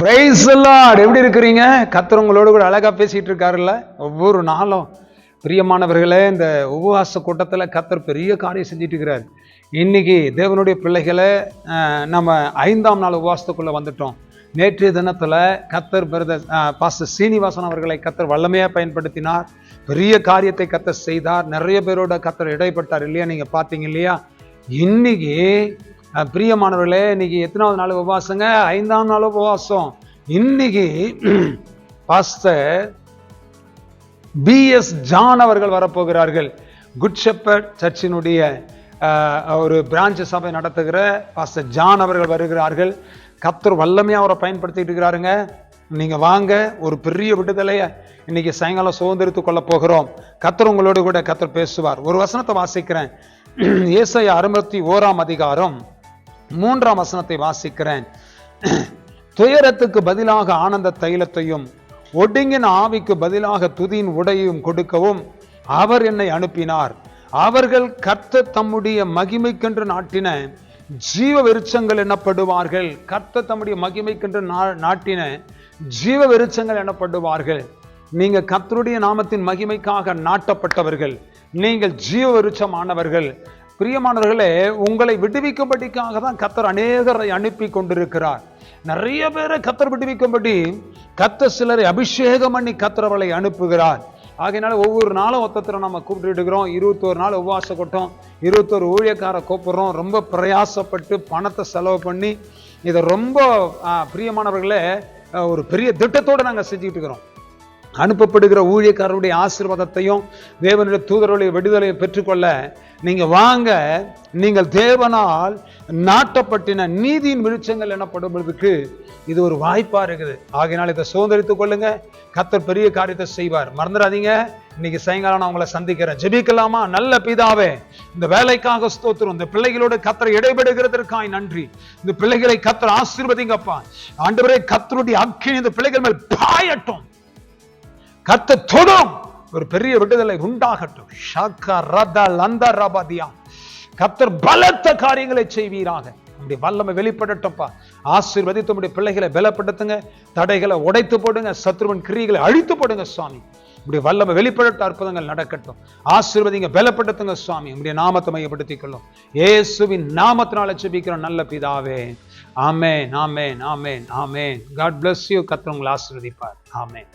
Praise the Lord. எப்படி இருக்கிறீங்க? கர்த்தர் உங்களோடு கூட அழகா பேசிட்டு இருக்காருல்ல ஒவ்வொரு நாளும். பிரியமானவர்களே, இந்த உபவாச கூட்டத்தில் கர்த்தர் பெரிய காரியம் செஞ்சுட்டு இருக்கிறார். இன்னைக்கு தேவனுடைய பிள்ளைகளை நம்ம 5ஆம் நாள் உபவாசத்துக்குள்ள வந்துட்டோம். நேற்றைய தினத்தில் கர்த்தர் பாஸ்டர் சீனிவாசன் அவர்களை கர்த்தர் வல்லமையாக பயன்படுத்தினார். பெரிய காரியத்தை கர்த்தர் செய்தார். நிறைய பேரோட கர்த்தர் இடைப்பட்டார் இல்லையா? நீங்கள் பார்த்தீங்க இல்லையா? இன்னைக்கு பிரியமானவர்களே, இன்னைக்கு எத்தனாவது நாள் உபவாசங்க? 5ஆம் நாள் உபவாசம். இன்னைக்கு பாஸ்டர் BS ஜான் அவர்கள் வரப்போகிறார்கள். குட் ஷெப்பர்ட் சர்ச்சினுடைய ஒரு பிரான்ச் சபை நடத்துகிற பாஸ்டர் ஜான் அவர்கள் வருகிறார்கள். கர்த்தர் வல்லமையா அவரை பயன்படுத்திட்டு இருக்கிறாருங்க. நீங்க வாங்க, ஒரு பெரிய விடுதலையை இன்னைக்கு சாயங்காலம் சுதந்திரித்துக் கொள்ள போகிறோம். கர்த்தர் உங்களோடு கூட கர்த்தர் பேசுவார். ஒரு வசனத்தை வாசிக்கிறேன். ஏசாயா 61ஆம் அதிகாரம் 3ஆம் வசனத்தை வாசிக்கிறேன். துயரத்துக்கு பதிலாக ஆனந்த தைலத்தையும் ஒடுங்கின ஆவிக்கு பதிலாக துதியின் உடையும் கொடுக்கவும் அவர் என்னை அனுப்பினார். அவர்கள் கர்த்தர் தம்முடைய மகிமைக்கென்று நாட்டின ஜீவ விருட்சங்கள் எனப்படுவார்கள். கர்த்தர் தம்முடைய மகிமைக்கென்று நாட்டின ஜீவ விருட்சங்கள் எனப்படுவார்கள். நீங்க கர்த்தருடைய நாமத்தின் மகிமைக்காக நாட்டப்பட்டவர்கள். நீங்கள் ஜீவ விருட்சமானவர்கள். பிரியமானவர்களே, உங்களை விடுவிக்கும்படிக்காக தான் கர்த்தர் அநேகரை அனுப்பி கொண்டிருக்கிறார். நிறைய பேரை கர்த்தர் விடுவிக்கும்படி கர்த்தர் சிலரை அபிஷேகம் பண்ணி கர்த்தர் அவளை அனுப்புகிறார். ஆகையினால ஒவ்வொரு நாளும் ஒத்தத்தில் நம்ம கூப்பிட்டு இருக்கிறோம். 21 நாள் உபவாச கூட்டம், 21 ஊழியக்கார கூப்பிடுறோம். ரொம்ப பிரயாசப்பட்டு பணத்தை செலவு பண்ணி இதை ரொம்ப பிரியமானவர்களே ஒரு பெரிய திட்டத்தோடு நாங்கள் செஞ்சுட்டு இருக்கிறோம். அனுப்பப்படுகிற ஊழியக்காரருடைய ஆசீர்வாதத்தையும் தேவனுடைய தூதருடைய விடுதலையை பெற்றுக்கொள்ள நீங்க வாங்க. நீங்கள் தேவனால் நாட்டப்பட்டின நீதியின் விருட்சங்கள் எனப்படுவதற்கு இது ஒரு வாய்ப்பா இருக்குது. ஆகையினால் இதை சுதந்திரித்துக் கொள்ளுங்க. கர்த்தர் பெரிய காரியத்தை செய்வார். மறந்துடாதீங்க. இன்னைக்கு சாயங்காலம் நான் உங்களை சந்திக்கிறேன். ஜெபிக்கலாமா? நல்ல பிதாவே, இந்த வேலைக்காக ஸ்தோத்திரம். இந்த பிள்ளைகளோட கர்த்தர் இடைபெடுகிறதற்காய் நன்றி. இந்த பிள்ளைகளை கர்த்தர் ஆசீர்வதிங்கப்பா. ஆண்டவரே, கர்த்தருடைய அக்கினி இந்த பிள்ளைகள் மேல் பாயட்டும். கர்த்தர் தொடும். ஒரு பெரிய விடுதலை உண்டாகட்டும். கர்த்தர் பலத்த காரியங்களை செய்வீராக. நம்முடைய வல்லமை வெளிப்படட்டும்பா. ஆசீர்வதித்து நம்முடைய பிள்ளைகளை பலப்படுத்துங்க. தடைகளை உடைத்து போடுங்க. சத்ருவின் கிரியைகளை அழித்து போடுங்க சுவாமி. நம்முடைய வல்லமை வெளிப்படட்டும். அற்புதங்கள் நடக்கட்டும். ஆசீர்வதிங்க, பலப்படுத்துங்க சுவாமி. நம்முடைய நாமத்தை மையப்படுத்திக் கொள்ளும். இயேசுவின் நாமத்தினால ஜெபிக்கிறோம் நல்ல பிதாவே. ஆமென், ஆமென், ஆமென், ஆமென். God bless you. கர்த்தர் உங்களை ஆசீர்வதிப்பார். ஆமென்.